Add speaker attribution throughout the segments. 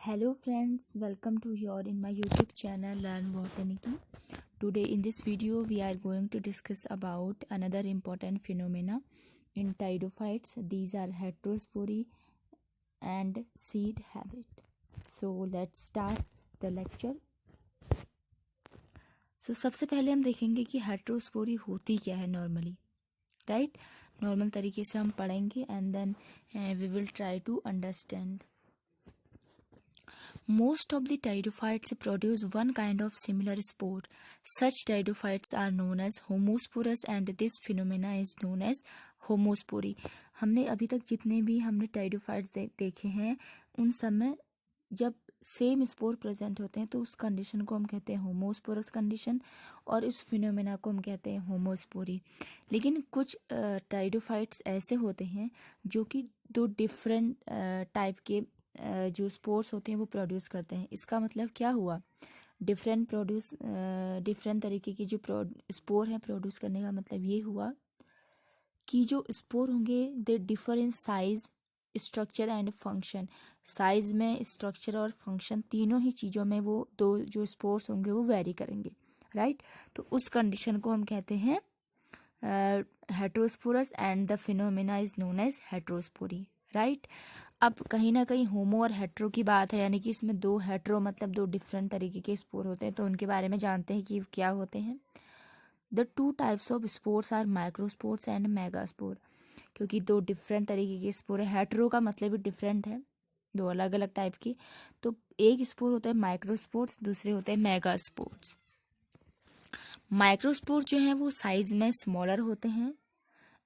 Speaker 1: Hello friends, welcome to your in my YouTube channel Learn Botany. Today in this video we are going to discuss about another important phenomena in pteridophytes. These are heterospory and seed habit. So let's start the lecture. So सबसे पहले हम देखेंगे कि heterospory होती क्या है normally, right. Normal तरीके से हम पढ़ेंगे and then we will try to understand. Most of the pteridophytes produce one kind of similar spore. Such pteridophytes are known as homosporous and this phenomena is known as homospory. हमने अभी तक जितने भी हमने pteridophytes देखे हैं उन सब में जब सेम स्पोर प्रेजेंट होते हैं तो उस कंडीशन को हम कहते हैं होमोस्पोरस कंडीशन और इस फिनोमेना को हम कहते हैं होमोस्पोरी. लेकिन कुछ pteridophytes ऐसे होते हैं जो कि दो डिफरेंट टाइप के जो स्पोर्स होते हैं वो प्रोड्यूस करते हैं. इसका मतलब क्या हुआ, डिफरेंट तरीके की जो स्पोर है प्रोड्यूस करने का मतलब ये हुआ कि जो स्पोर होंगे they differ in size, structure and function. Size में, स्ट्रक्चर और फंक्शन तीनों ही चीज़ों में वो दो जो स्पोर्स होंगे वो वेरी करेंगे, राइट. तो उस कंडीशन को हम कहते हैं heterosporous and the phenomena is known as heterospory, right. अब कहीं ना कहीं होमो और हेट्रो की बात है, यानी कि इसमें दो हेट्रो मतलब दो डिफरेंट तरीके के स्पोर होते हैं. तो उनके बारे में जानते हैं कि क्या होते हैं. The two types of spores are microspores and megaspore. क्योंकि दो डिफरेंट तरीके के स्पोर है, हेट्रो का मतलब भी डिफरेंट है, दो अलग अलग टाइप की. तो एक स्पोर होता है माइक्रोस्पोर्स, दूसरे होते हैं मेगास्पोर्स. माइक्रोस्पोर जो है वो साइज में स्मॉलर होते हैं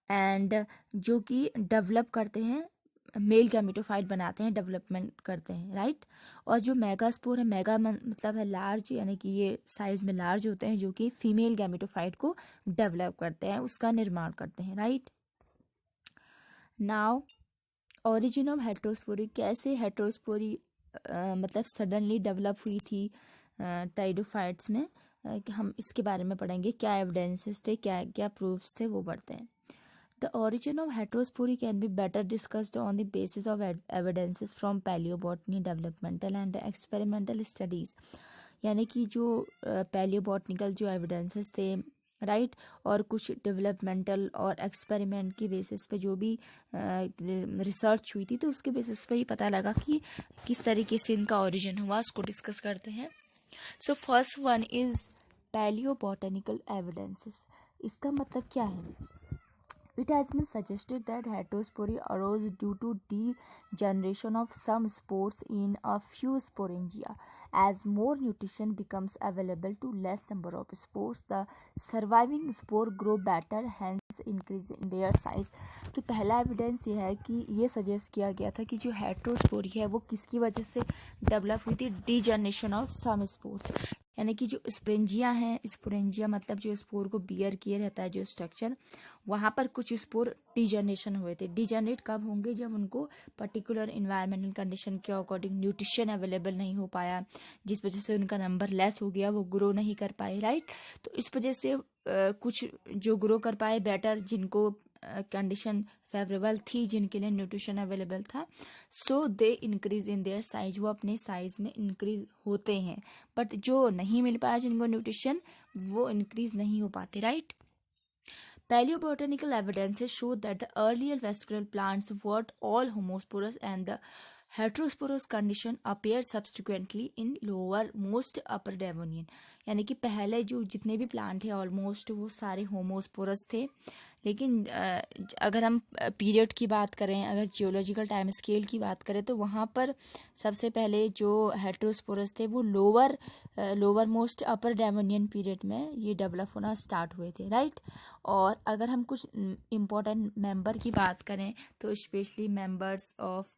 Speaker 1: एंड जो कि डेवलप करते हैं, मेल गैमेटोफाइट बनाते हैं, डेवलपमेंट करते हैं, राइट. और जो मेगास्पोर है, मेगा मतलब है लार्ज, यानी कि ये साइज में लार्ज होते हैं जो कि फीमेल गैमेटोफाइट को डेवलप करते हैं, उसका निर्माण करते हैं, right. Now origin of heterospory, कैसे हेटेरोस्पोरी मतलब सडनली डेवलप हुई थी टाइडोफाइट्स में, हम इसके बारे में पढ़ेंगे. क्या एविडेंसेस थे, क्या क्या प्रूफ्स थे, वो पढ़ते हैं. The origin of heterospory can be better discussed on the basis of evidences from paleobotany, developmental and experimental studies. यानी कि जो पैलियोबॉटनिकल जो एविडेंसेस थे, राइट, और कुछ डेवलपमेंटल और एक्सपेरिमेंट की बेसिस पे जो भी रिसर्च हुई थी तो उसके बेसिस पे ही पता लगा कि किस तरीके से इनका ओरिजिन हुआ, उसको डिस्कस करते हैं. So first one is palaeobotanical evidences. इसका मतलब क्या है? It has been suggested that heterospory arose due to degeneration of some spores in a few sporangia. As more nutrition becomes available to less number of spores, the surviving spore grow better, hence increase in their size. तो पहला evidence ये है कि ये suggest किया गया था कि जो हेटेरोस्पोरी है वो किसकी वजह से डेवलप हुई थी, डीजनरेशन ऑफ सम स्पोर्स. यानी कि जो स्पोरेंजिया हैं, स्पोरेंजिया मतलब जो स्पोर को बियर किए रहता है जो स्ट्रक्चर, वहाँ पर कुछ स्पोर डिजनरेशन हुए थे. डिजनरेट कब होंगे? जब उनको पर्टिकुलर इन्वायरमेंटल कंडीशन के अकॉर्डिंग न्यूट्रिशन अवेलेबल नहीं हो पाया, जिस वजह से उनका नंबर लेस हो गया, वो ग्रो नहीं कर पाए, राइट. तो इस वजह से कुछ जो ग्रो कर पाए बेटर, जिनको कंडीशन फेवरेबल थी, जिनके लिए न्यूट्रिशन अवेलेबल था, so they increase in their size, वो अपने साइज में इंक्रीज होते हैं. बट जो नहीं मिल पाया जिनको न्यूट्रिशन, वो इंक्रीज नहीं हो पाते, right. Paleobotanical evidences show that the earlier vascular plants were all homosporous and the heterosporous condition appeared subsequently in lowermost upper Devonian. यानी कि पहले जो जितने भी प्लांट हैं ऑलमोस्ट वो सारे होमोस्पोरस थे. लेकिन अगर हम पीरियड की बात करें, अगर जियोलॉजिकल टाइम स्केल की बात करें, तो वहाँ पर सबसे पहले जो हेटेरोस्पोरस थे वो लोअर मोस्ट अपर डेवोनियन पीरियड में ये डेवलप होना स्टार्ट हुए थे, राइट. और अगर हम कुछ इम्पोर्टेंट मेंबर की बात करें तो specially members of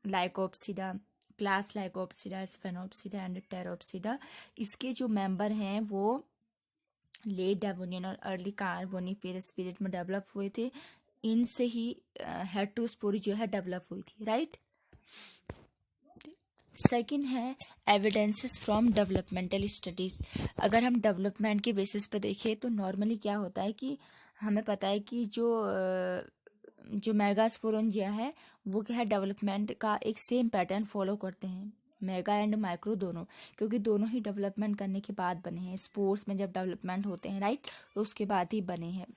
Speaker 1: Lycopsida, class Lycopsida, Sphenopsida and Pteropsida, इसके जो मेंबर हैं वो लेट डेवोनियन और अर्ली कार्बोनिफेरस पीरियड में डेवलप हुए थे. इनसे ही हेटेरोस्पोरी जो है डेवलप हुई थी, राइट. सेकंड है एविडेंसेस फ्रॉम डेवलपमेंटल स्टडीज़. अगर हम डेवलपमेंट के बेसिस पे देखें तो नॉर्मली क्या होता है कि हमें पता है कि जो मेगास्पोरेंजिया है वो क्या है, डेवलपमेंट का एक सेम पैटर्न फॉलो करते हैं, मेगा एंड माइक्रो दोनों, क्योंकि दोनों ही डेवलपमेंट करने के बाद बने हैं। स्पोर्स में जब डेवलपमेंट होते हैं राइट, तो उसके बाद ही बने हैं।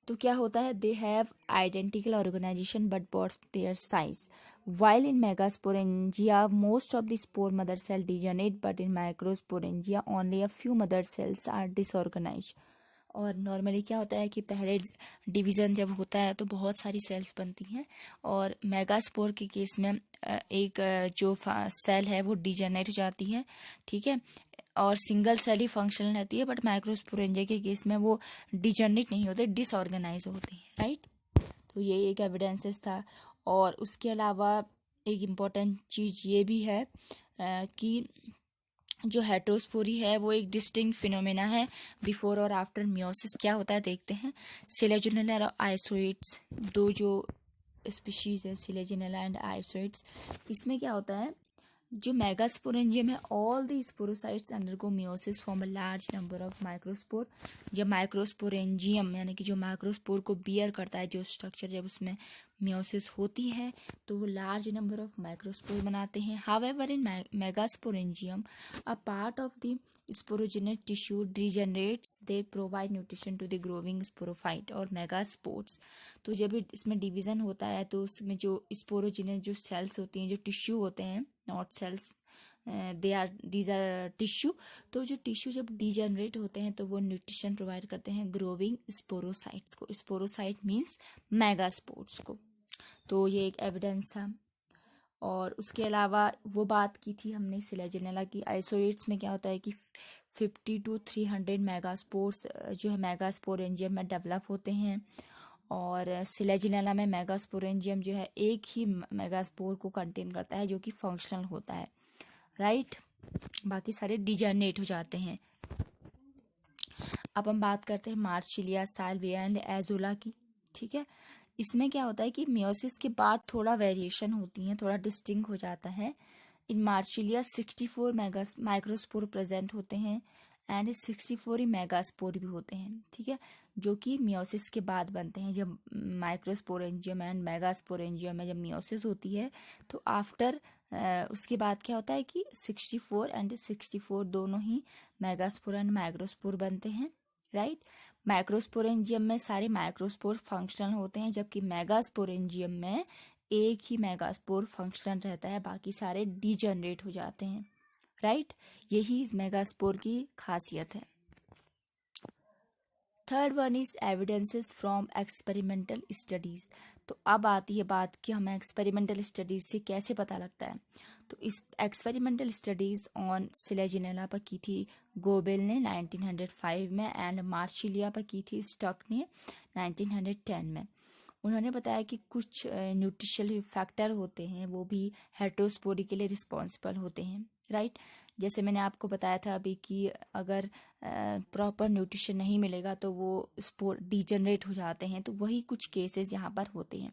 Speaker 1: तो क्या होता है, they have identical organisation but both their size. While in megasporangia most of the spore mother cell degenerate, but in microsporangia only a few mother cells are disorganise. और नॉर्मली क्या होता है कि पहले डिवीज़न जब होता है तो बहुत सारी सेल्स बनती हैं, और मेगास्पोर के केस में एक जो सेल है वो डिजनरेट हो जाती है, ठीक है, और सिंगल सेल ही फंक्शनल रहती है। बट माइक्रोस्पोरेंजिया के केस में वो डिजनरेट नहीं होते, डिसऑर्गेनाइज होते हैं राइट। तो ये एक एविडेंसेस था। और उसके अलावा एक इम्पॉर्टेंट चीज़ ये भी है कि जो हेटरोस्पोरी है वो एक डिस्टिंक्ट फिनोमेना है बिफोर और आफ्टर मियोसिस। क्या होता है देखते हैं। सिलेजिनेला और आइसोइड्स, दो जो स्पीशीज है सिलेजिनेला एंड आइसोइड्स, इसमें क्या होता है, जो मेगास्पोरेंजियम है all the sporocytes undergo meiosis form a large number of microspore. जब माइक्रोस्पोरेंजियम यानी कि जो माइक्रोस्पोर को बियर करता है जो स्ट्रक्चर, जब उसमें मियोसिस होती है तो वो लार्ज नंबर ऑफ माइक्रोस्पोर बनाते हैं। However in megasporangium a part of the sporogenous tissue degenerates, they provide nutrition to the growing sporophyte और मेगास्पोर्स। तो जब इसमें डिवीजन होता है तो उसमें जो स्पोरोजेनस जो सेल्स होती हैं, जो टिश्यू होते हैं, not cells, these are tissue. तो जो टिश्यू जब डिजेनरेट होते हैं तो वो न्यूट्रिशन प्रोवाइड करते हैं ग्रोविंग स्पोरोसाइट्स को। स्पोरोसाइट मीन्स मेगास्पोर्स को। तो ये एक एविडेंस था। और उसके अलावा वो बात की थी हमने सिलेजिनेला की। आइसोइड्स में क्या होता है कि 50 to 300 मेगास्पोर्स जो है मेगास्पोरेंजियम में डेवलप होते हैं, और सिलेजिनेला में मेगास्पोरेंजियम जो है एक ही मेगास्पोर को कंटेन करता है जो कि फंक्शनल होता है राइट। बाकी सारे डिजनरेट हो जाते हैं। अब हम बात करते हैं मार्सिलिया, साल्विया एंड एजोला की, ठीक है। इसमें क्या होता है कि मियोसिस के बाद थोड़ा वेरिएशन होती है, थोड़ा डिस्टिंक्ट हो जाता है। इन मार्सिलिया 64 माइक्रोस्पोर प्रेजेंट होते हैं एंड 64 ही मेगास्पोर भी होते हैं, ठीक है, जो कि मियोसिस के बाद बनते हैं। जब माइक्रोस्पोरेंजियम एंड मेगास्पोरेंजियम में जब मियोसिस होती है तो आफ्टर उसके बाद क्या होता है कि 64 एंड 64 दोनों ही मेगास्पोर एंड माइक्रोस्पोर बनते हैं राइट। माइक्रोस्पोरेंजियम में सारे माइक्रोस्पोर फंक्शनल होते हैं, जबकि मेगास्पोरेंजियम में एक ही मेगास्पोर फंक्शनल रहता है, बाकी सारे डिजनरेट हो जाते हैं राइट। यही इस मेगास्पोर की खासियत है। Third one is evidences from experimental studies. तो अब आती है बात कि हमें एक्सपेरिमेंटल स्टडीज से कैसे पता लगता है। तो इस एक्सपेरिमेंटल स्टडीज ऑन सिलेजिनेला पर की थी गोबेल ने 1905 में, एंड मार्सिलिया पर की थी स्टक ने 1910 में। उन्होंने बताया कि कुछ न्यूट्रिशनल फैक्टर होते हैं वो भी हेटरोस्पोरी के लिए रिस्पॉन्सिबल होते हैं राइट। जैसे मैंने आपको बताया था अभी कि अगर प्रॉपर न्यूट्रिशन नहीं मिलेगा तो वो स्पोर डिजनरेट हो जाते हैं, तो वही कुछ केसेस यहाँ पर होते हैं।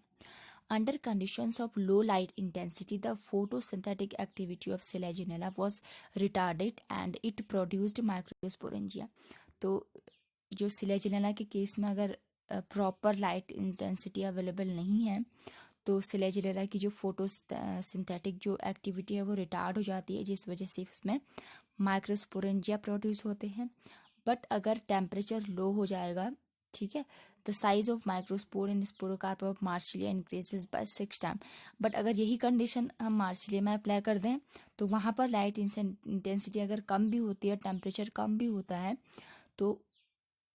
Speaker 1: Under conditions of low light intensity the photosynthetic activity of Selaginella was retarded and it produced microsporangia. तो जो सिलेजिनेला के केस में अगर प्रॉपर लाइट इंटेंसिटी अवेलेबल नहीं है तो सिलेजिनेला की जो फोटोसिंथेटिक जो एक्टिविटी है वो रिटार्ड हो जाती है, जिस वजह से उसमें माइक्रोस्पोरेंजिया प्रोड्यूस होते हैं। बट अगर टेम्परेचर लो हो जाएगा, ठीक है, the size of microspore in sporocarp of Marsilea increases by 6 time. But अगर यही कंडीशन हम मार्सिलिया में अप्लाई कर दें तो वहाँ पर लाइट इंटेंसिटी अगर कम भी होती है, टेम्परेचर कम भी होता है, तो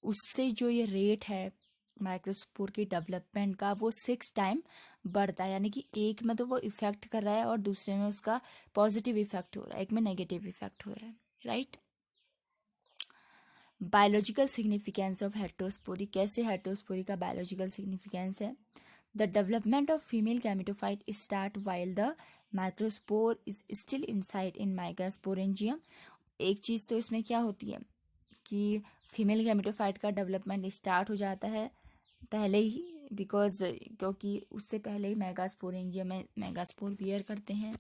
Speaker 1: उससे जो ये रेट है माइक्रोस्पोर के डेवलपमेंट का वो 6 टाइम बढ़ता है। यानी कि एक में तो वो इफेक्ट कर रहा है और दूसरे में उसका पॉजिटिव इफेक्ट हो रहा है, एक में नेगेटिव इफेक्ट हो रहा है right. Biological significance of heterospory. कैसे हेटरोस्पोरी का बायोलॉजिकल सिग्निफिकेंस है। The development of female gametophyte start while the microspore is still inside in microsporangium. एक चीज़ तो इसमें क्या होती है कि फीमेल गैमेटोफाइट का डेवलपमेंट स्टार्ट हो जाता है पहले ही, क्योंकि उससे पहले ही मेगास्पोरेंजियम में मेगास्पोर बियर करते हैं।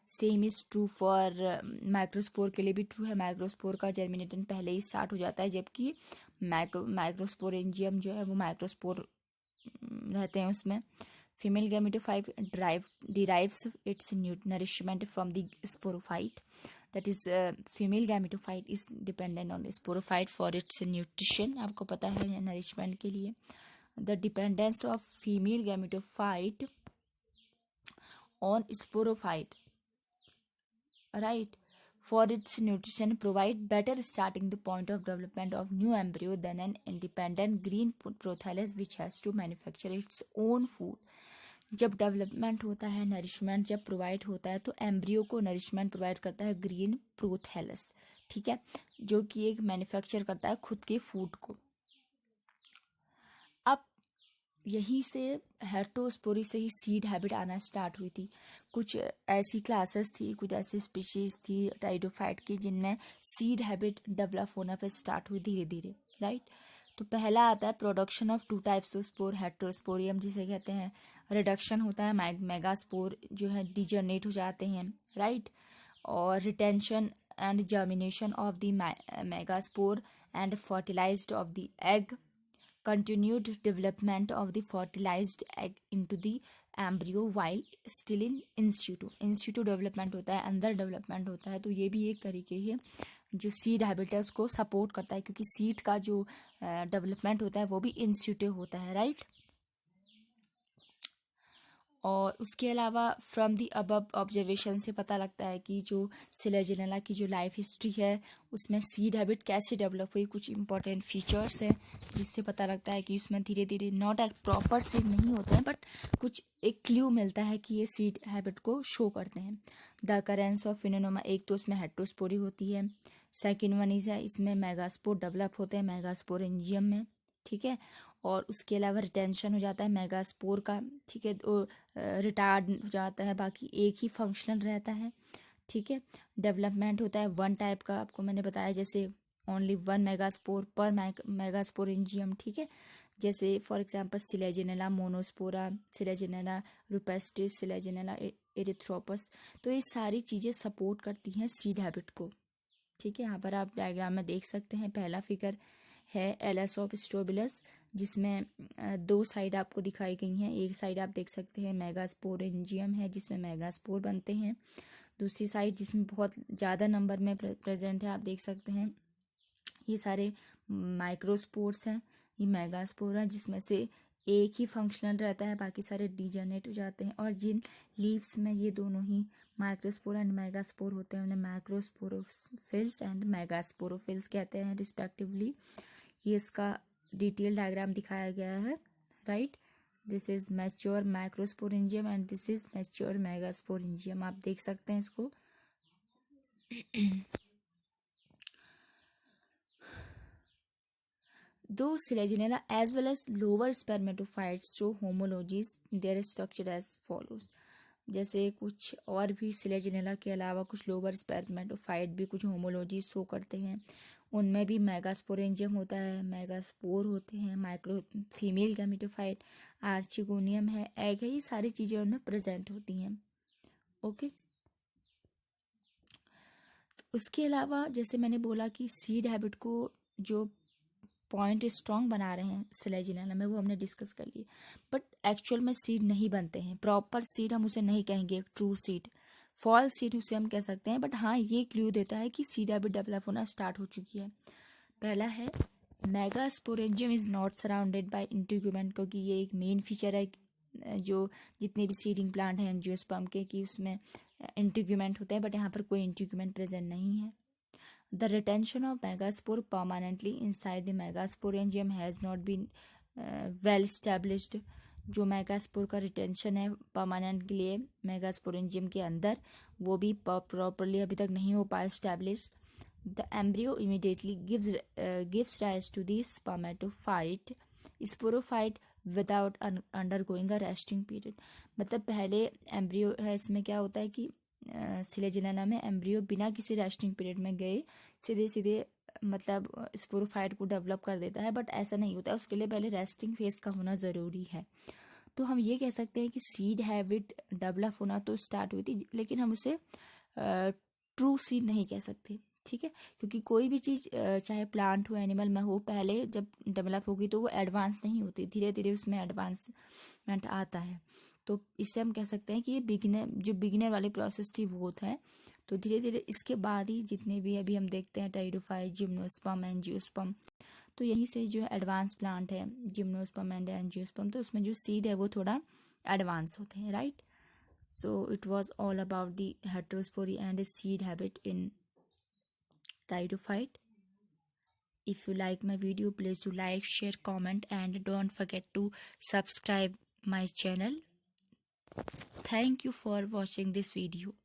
Speaker 1: Same is true for microspore के लिए भी ट्रू है। माइक्रोस्पोर का जर्मिनेशन पहले ही स्टार्ट हो जाता है, जबकि माइक्रोस्पोरेंजियम जो है वो माइक्रोस्पोर रहते हैं उसमें, Female gametophyte derives its nourishment from the sporophyte. That is, female gametophyte is dependent on sporophyte for its nutrition. आपको पता है nourishment के लिए. The dependence of female gametophyte on sporophyte, right, for its nutrition provide better starting the point of development of new embryo than an independent green prothallus which has to manufacture its own food. जब development होता है, nourishment जब provide होता है, तो embryo को nourishment provide करता है ग्रीन प्रोथैलस, ठीक है, जो कि एक मैन्युफैक्चर करता है खुद के फूड को. अब यहीं से हेटरोस्पोरी से ही सीड हैबिट आना स्टार्ट हुई थी. कुछ ऐसी क्लासेस थी, कुछ ऐसी स्पीशीज थी टाइडोफाइट की जिनमें सीड हैबिट डेवलप होना पे स्टार्ट हुई धीरे धीरे, राइट. तो पहला आता है production of two types of spore, heterosporium जिसे कहते हैं. रिडक्शन होता है, मेगास्पोर जो है डिजर्नेट हो जाते हैं, राइट. और retention and germination of the megaspore and fertilised of the egg. Continued development of the fertilized egg into the embryo while still in in situ development होता है, अंदर डेवलपमेंट होता है. तो ये भी एक तरीके है जो सीड हैबिट है उसको सपोर्ट करता है, क्योंकि सीड का जो डेवलपमेंट होता है वो भी इन सिटू होता है, राइट. और उसके अलावा फ्रॉम दी अबव ऑब्जर्वेशन से पता लगता है कि जो सिलेजिनेला की जो लाइफ हिस्ट्री है उसमें सीड हैबिट कैसे डेवलप हुई. कुछ इंपॉर्टेंट फीचर्स है जिससे पता लगता है कि उसमें धीरे धीरे नॉट एक प्रॉपर सीड नहीं होते हैं, बट कुछ एक क्ल्यू मिलता है कि ये सीड हैबिट को शो करते हैं. द अकरेंस ऑफ फिनोमेना, एक तो उसमें हेटरोस्पोरी होती है. सेकेंड वन इज है इसमें मेगास्पोर डेवलप होते हैं मेगास्पोरेंजियम में, ठीक है. और उसके अलावा रिटेंशन हो जाता है मेगास्पोर का, ठीक है, तो रिटार्ड हो जाता है, बाकी एक ही फंक्शनल रहता है, ठीक है. डेवलपमेंट होता है वन टाइप का, आपको मैंने बताया जैसे only one megaspore per megasporangium, ठीक है. जैसे for example Selaginella monospora, Selaginella rupestris, Selaginella erythropus. तो ये सारी चीज़ें सपोर्ट करती हैं सीड हैबिट को, ठीक है. यहाँ पर आप डायग्राम में देख सकते हैं, पहला फिगर है एलएस ऑफ स्ट्रोबिलस जिसमें दो साइड आपको दिखाई गई हैं. एक साइड आप देख सकते हैं मेगास्पोरेंजियम है जिसमें मेगास्पोर बनते हैं. दूसरी साइड जिसमें बहुत ज़्यादा नंबर में प्रेजेंट है, आप देख सकते हैं ये सारे माइक्रोस्पोर्स हैं. ये मेगास्पोर है जिसमें से एक ही फंक्शनल रहता है, बाकी सारे डीजनरेट हो जाते हैं. और जिन लीव्स में ये दोनों ही माइक्रोस्पोर एंड मेगास्पोर होते हैं उन्हें माइक्रोस्पोरोफिल्स एंड मेगास्पोरोफिल्स कहते हैं रिस्पेक्टिवली. ये इसका डिटेल डायग्राम दिखाया गया है, right. This is mature microsporangium and this is mature megasporangium. आप देख सकते हैं इसको. Though Selaginella as well as lower spermatophytes show homologies, their structure as follows. जैसे कुछ और भी सिलेजिनेला के अलावा कुछ लोअर स्पर्मेटोफाइट भी कुछ होमोलॉजी शो करते हैं. उनमें भी मेगास्पोरेंजियम होता है, मेगास्पोर होते हैं, माइक्रो फीमेल गैमेटोफाइट, आर्चिगोनियम है, एग है, ये सारी चीज़ें उनमें प्रेजेंट होती हैं, ओके. तो उसके अलावा जैसे मैंने बोला कि सीड हैबिट को जो पॉइंट स्ट्रॉन्ग बना रहे हैं सिलेजिनेला में वो हमने डिस्कस कर लिए, बट एक्चुअल में सीड नहीं बनते हैं. प्रॉपर सीड हम उसे नहीं कहेंगे, ट्रू सीड, फॉल्स सीड उसे हम कह सकते हैं. बट हाँ, ये क्ल्यू देता है कि सीड हैबिट डेवलप होना स्टार्ट हो चुकी है. पहला है megasporangium is not surrounded by integument, क्योंकि ये एक मेन फीचर है जो जितने भी सीडिंग प्लांट हैं एंजियोस्पर्म के, कि उसमें इंटीग्यूमेंट होते हैं, बट यहाँ पर कोई इंटीग्यूमेंट प्रेजेंट नहीं है. The retention of megaspore permanently inside the megasporangium has not been well established. जो मेगास्पोर का रिटेंशन है परमानेंट के लिए मेगास्पोरेंजियम के अंदर, वो भी प्रॉपरली अभी तक नहीं हो पाया establish. The embryo immediately gives rise to the spermatophyte sporophyte without undergoing a resting period. मतलब पहले एम्ब्रियो है, इसमें क्या होता है कि सिलेजिनेला में एम्ब्रियो बिना किसी रेस्टिंग पीरियड में गए सीधे सीधे मतलब स्पोरोफाइट को डेवलप कर देता है, बट ऐसा नहीं होता है, उसके लिए पहले रेस्टिंग फेज का होना ज़रूरी है. तो हम ये कह सकते हैं कि सीड हैबिट डेवलप होना तो स्टार्ट हुई थी, लेकिन हम उसे ट्रू सीड नहीं कह सकते, ठीक है, क्योंकि कोई भी चीज़ चाहे प्लांट हो एनिमल में हो, पहले जब डेवलप होगी तो वो एडवांस नहीं होती, धीरे धीरे उसमें एडवांसमेंट आता है। तो इससे हम कह सकते हैं कि ये बिगिनर वाली प्रोसेस थी वो है। तो धीरे धीरे इसके बाद ही जितने भी अभी हम देखते हैं टाइडोफाइट, जिम्नोस्पर्म, एंजियोस्पर्म, तो यहीं से जो एडवांस प्लांट है जिम्नोस्पर्म एंड एंजियोस्पर्म, तो उसमें जो सीड है वो थोड़ा एडवांस होते हैं, right. So it was all about the heterospory and seed habit in Pteridophyte. If you like my video, please do like, share, comment, and don't forget to subscribe my channel. Thank you for watching this video.